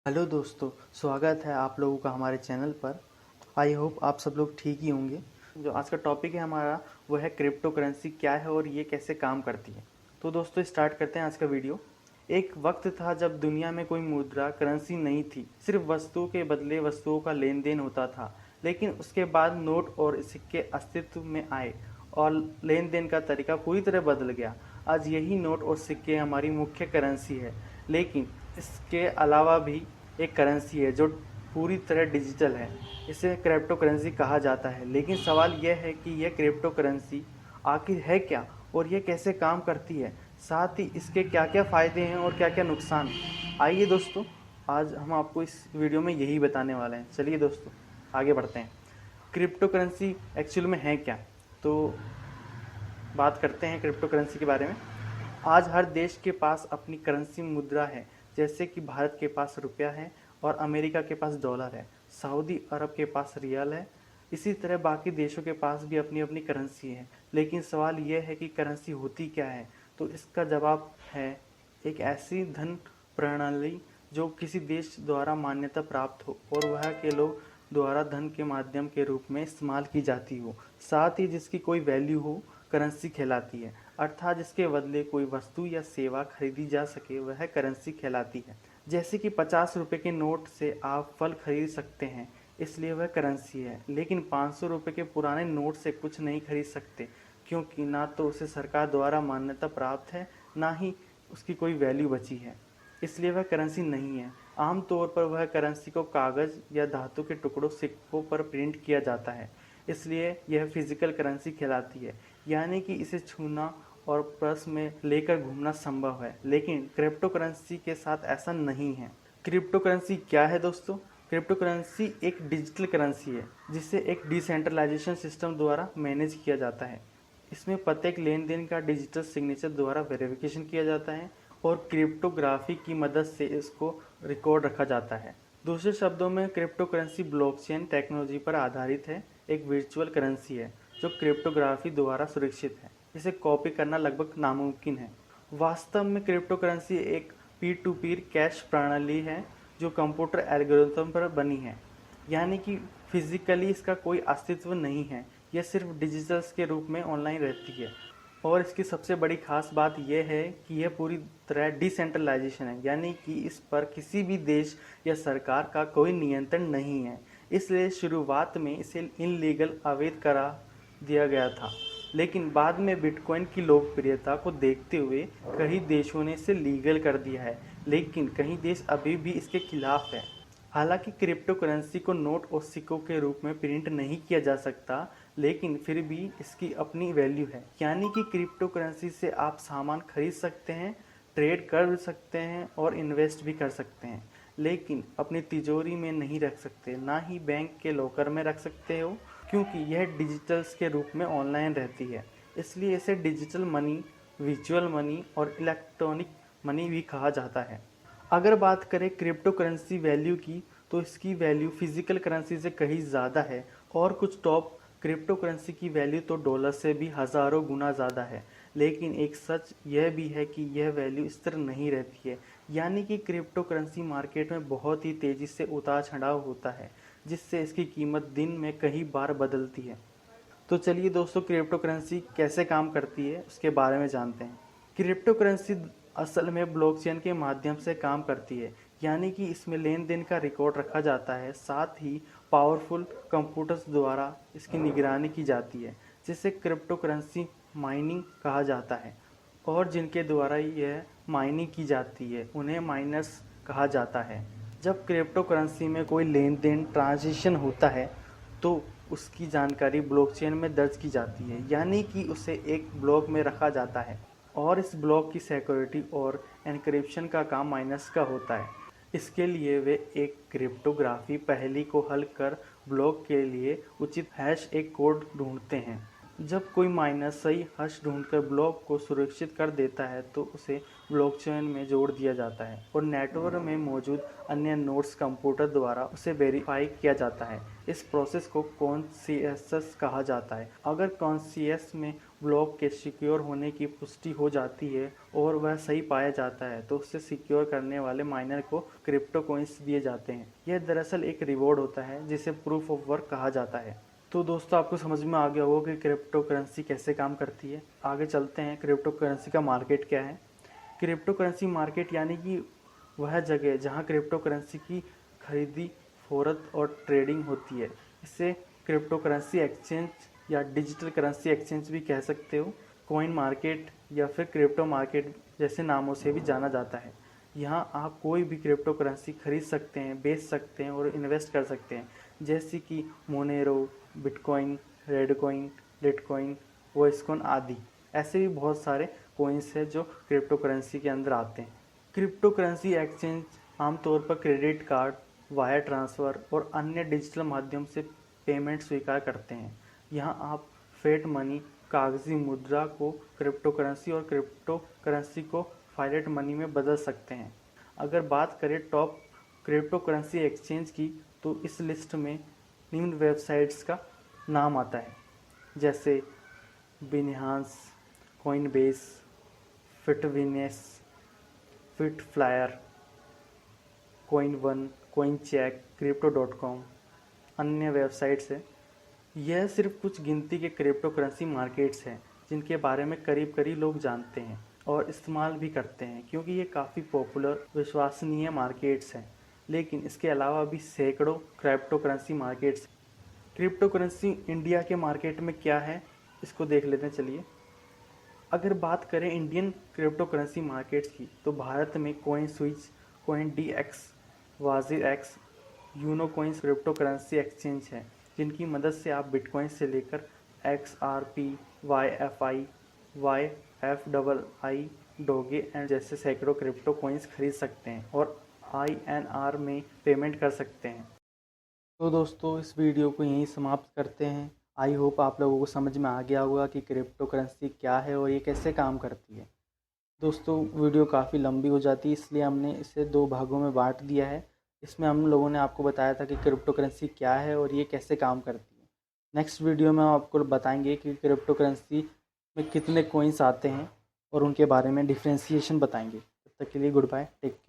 Hello दोस्तों, स्वागत है आप लोगों का हमारे चैनल पर। आई होप आप सब लोग ठीक ही होंगे। जो आज का टॉपिक है हमारा वो है क्रिप्टो करेंसी क्या है और ये कैसे काम करती है। तो दोस्तों स्टार्ट करते हैं आज का वीडियो। एक वक्त था जब दुनिया में कोई मुद्रा करेंसी नहीं थी, सिर्फ वस्तुओं के बदले वस्तुओं का लेन देन होता था। लेकिन उसके बाद नोट और सिक्के अस्तित्व में आए और लेन देन का तरीका पूरी तरह बदल गया। आज यही नोट और सिक्के हमारी मुख्य करेंसी है, लेकिन इसके अलावा भी एक करेंसी है जो पूरी तरह डिजिटल है। इसे क्रिप्टो करेंसी कहा जाता है। लेकिन सवाल यह है कि यह क्रिप्टो करेंसी आखिर है क्या और यह कैसे काम करती है, साथ ही इसके क्या क्या फ़ायदे हैं और क्या क्या नुकसान। आइए दोस्तों, आज हम आपको इस वीडियो में यही बताने वाले हैं। चलिए दोस्तों आगे बढ़ते हैं। क्रिप्टो करेंसी एक्चुअल में है क्या, तो बात करते हैं क्रिप्टो करेंसी के बारे में। आज हर देश के पास अपनी करेंसी मुद्रा है। जैसे कि भारत के पास रुपया है और अमेरिका के पास डॉलर है, सऊदी अरब के पास रियल है। इसी तरह बाकी देशों के पास भी अपनी अपनी करेंसी है। लेकिन सवाल यह है कि करेंसी होती क्या है। तो इसका जवाब है एक ऐसी धन प्रणाली जो किसी देश द्वारा मान्यता प्राप्त हो और वह के लोग द्वारा धन के माध्यम के रूप में इस्तेमाल की जाती हो, साथ ही जिसकी कोई वैल्यू हो, करेंसी कहलाती है। अर्थात जिसके बदले कोई वस्तु या सेवा खरीदी जा सके वह करेंसी कहलाती है। जैसे कि 50 रुपए के नोट से आप फल खरीद सकते हैं, इसलिए वह करेंसी है। लेकिन 500 रुपए के पुराने नोट से कुछ नहीं खरीद सकते, क्योंकि ना तो उसे सरकार द्वारा मान्यता प्राप्त है, ना ही उसकी कोई वैल्यू बची है, इसलिए वह करेंसी नहीं है। आमतौर पर वह करेंसी को कागज या धातु के टुकड़ों सिक्कों पर प्रिंट किया जाता है, इसलिए यह फिजिकल करेंसी कहलाती है। यानी कि इसे छूना और पर्स में लेकर घूमना संभव है। लेकिन क्रिप्टो करेंसी के साथ ऐसा नहीं है। क्रिप्टो करेंसी क्या है दोस्तों? क्रिप्टो करेंसी एक डिजिटल करेंसी है जिसे एक डिसेंट्रलाइजेशन सिस्टम द्वारा मैनेज किया जाता है। इसमें प्रत्येक लेन देन का डिजिटल सिग्नेचर द्वारा वेरिफिकेशन किया जाता है और क्रिप्टोग्राफी की मदद से इसको रिकॉर्ड रखा जाता है। दूसरे शब्दों में क्रिप्टो करेंसी ब्लॉकचेन टेक्नोलॉजी पर आधारित है, एक वर्चुअल करेंसी है जो क्रिप्टोग्राफी द्वारा सुरक्षित है। इसे कॉपी करना लगभग नामुमकिन है। वास्तव में क्रिप्टो करेंसी एक पीर टू पीर कैश प्रणाली है जो कंप्यूटर एल्गोरिथम पर बनी है। यानी कि फिजिकली इसका कोई अस्तित्व नहीं है, यह सिर्फ डिजिटल्स के रूप में ऑनलाइन रहती है। और इसकी सबसे बड़ी खास बात यह है कि यह पूरी तरह डिसेंट्रलाइजेशन है, यानी कि इस पर किसी भी देश या सरकार का कोई नियंत्रण नहीं है। इसलिए शुरुआत में इसे इनलीगल अवैध करा दिया गया था, लेकिन बाद में बिटकॉइन की लोकप्रियता को देखते हुए कई देशों ने इसे लीगल कर दिया है, लेकिन कई देश अभी भी इसके खिलाफ है। हालांकि क्रिप्टो करेंसी को नोट और सिक्कों के रूप में प्रिंट नहीं किया जा सकता, लेकिन फिर भी इसकी अपनी वैल्यू है। यानी कि क्रिप्टो करेंसी से आप सामान खरीद सकते हैं, ट्रेड कर सकते हैं और इन्वेस्ट भी कर सकते हैं, लेकिन अपनी तिजोरी में नहीं रख सकते, ना ही बैंक के लॉकर में रख सकते हो, क्योंकि यह डिजिटल्स के रूप में ऑनलाइन रहती है। इसलिए इसे डिजिटल मनी, वर्चुअल मनी और इलेक्ट्रॉनिक मनी भी कहा जाता है। अगर बात करें क्रिप्टो करेंसी वैल्यू की, तो इसकी वैल्यू फिजिकल करेंसी से कहीं ज़्यादा है और कुछ टॉप क्रिप्टो करेंसी की वैल्यू तो डॉलर से भी हज़ारों गुना ज़्यादा है। लेकिन एक सच यह भी है कि यह वैल्यू स्थिर नहीं रहती है। यानी कि क्रिप्टो करेंसी मार्केट में बहुत ही तेज़ी से उतार चढ़ाव होता है, जिससे इसकी कीमत दिन में कई बार बदलती है। तो चलिए दोस्तों, क्रिप्टो करेंसी कैसे काम करती है उसके बारे में जानते हैं। क्रिप्टो करेंसी असल में ब्लॉकचेन के माध्यम से काम करती है, यानी कि इसमें लेन देन का रिकॉर्ड रखा जाता है, साथ ही पावरफुल कंप्यूटर्स द्वारा इसकी निगरानी की जाती है, जिसे क्रिप्टो करेंसी माइनिंग कहा जाता है। और जिनके द्वारा यह माइनिंग की जाती है उन्हें माइनर्स कहा जाता है। जब क्रिप्टो करेंसी में कोई लेन देन ट्रांजेक्शन होता है तो उसकी जानकारी ब्लॉकचेन में दर्ज की जाती है, यानी कि उसे एक ब्लॉक में रखा जाता है और इस ब्लॉक की सिक्योरिटी और एन्क्रिप्शन का काम माइनर्स का होता है। इसके लिए वे एक क्रिप्टोग्राफी पहेली को हल कर ब्लॉक के लिए उचित हैश एक कोड ढूंढते हैं। जब कोई माइनर सही हैश ढूंढकर ब्लॉक को सुरक्षित कर देता है तो उसे ब्लॉकचेन में जोड़ दिया जाता है और नेटवर्क में मौजूद अन्य नोड्स कंप्यूटर द्वारा उसे वेरीफाई किया जाता है। इस प्रोसेस को कॉन्सेंसस कहा जाता है। अगर कॉन्सेंसस में ब्लॉक के सिक्योर होने की पुष्टि हो जाती है और वह सही पाया जाता है तो उसे सिक्योर करने वाले माइनर को क्रिप्टो कॉइन्स दिए जाते हैं। यह दरअसल एक रिवॉर्ड होता है जिसे प्रूफ ऑफ वर्क कहा जाता है। तो दोस्तों, आपको समझ में आ गया होगा कि क्रिप्टो करेंसी कैसे काम करती है। आगे चलते हैं, क्रिप्टो करेंसी का मार्केट क्या है। क्रिप्टो करेंसी मार्केट यानी कि वह जगह जहां क्रिप्टो करेंसी की खरीदी फरोख्त और ट्रेडिंग होती है। इसे क्रिप्टो करेंसी एक्सचेंज या डिजिटल करेंसी एक्सचेंज भी कह सकते हो। कॉइन मार्केट या फिर क्रिप्टो मार्केट जैसे नामों से भी जाना जाता है। यहाँ आप कोई भी क्रिप्टो करेंसी खरीद सकते हैं, बेच सकते हैं और इन्वेस्ट कर सकते हैं, जैसे कि मोनेरो, बिटकॉइन, रेडकॉइन, लिटकॉइन, वॉइसकॉइन आदि। ऐसे भी बहुत सारे कॉइन्स हैं जो क्रिप्टो करेंसी के अंदर आते हैं। क्रिप्टो करेंसी एक्सचेंज आमतौर पर क्रेडिट कार्ड, वायर ट्रांसफ़र और अन्य डिजिटल माध्यम से पेमेंट स्वीकार करते हैं। यहाँ आप फिएट मनी, कागजी मुद्रा को क्रिप्टो करेंसी और क्रिप्टो करेंसी को फाइएट मनी में बदल सकते हैं। अगर बात करें टॉप क्रिप्टो करेंसी एक्सचेंज की तो इस लिस्ट में निम्न वेबसाइट्स का नाम आता है, जैसे बिनहांस, कॉइनबेस, फिटविनेस, फिटफ्लायर, कॉइन1, कॉइनचेक, crypto.com अन्य वेबसाइट्स है। यह सिर्फ कुछ गिनती के क्रिप्टो करेंसी मार्केट्स हैं जिनके बारे में करीब करीब लोग जानते हैं और इस्तेमाल भी करते हैं, क्योंकि ये काफ़ी पॉपुलर विश्वसनीय मार्केट्स हैं। लेकिन इसके अलावा भी सैकड़ों crypto currency markets. Crypto currency India के मार्केट में क्या है, इसको देख लेते हैं। चलिए, अगर बात करें इंडियन क्रिप्टो करेंसी मार्केट्स की तो भारत में CoinSwitch, CoinDCX, WazirX, Uno coins crypto currency exchange है जिनकी मदद से आप बिटकॉइन से लेकर XRP, YFI, YFII, डोगे एंड जैसे सैकड़ों क्रिप्टो कॉइन्स खरीद सकते हैं और INR में पेमेंट कर सकते हैं। तो दोस्तों, इस वीडियो को यहीं समाप्त करते हैं। आई होप आप लोगों को समझ में आ गया होगा कि क्रिप्टो करेंसी क्या है और ये कैसे काम करती है। दोस्तों, वीडियो काफ़ी लंबी हो जाती है, इसलिए हमने इसे 2 भागों में बांट दिया है। इसमें हम लोगों ने आपको बताया था कि क्रिप्टो करेंसी क्या है और ये कैसे काम करती है। नेक्स्ट वीडियो में हम आपको बताएंगे कि क्रिप्टो करेंसी में कितने कॉइन्स आते हैं और उनके बारे में डिफ्रेंशिएशन बताएंगे। तब तक के लिए गुड बाय, टेक केयर।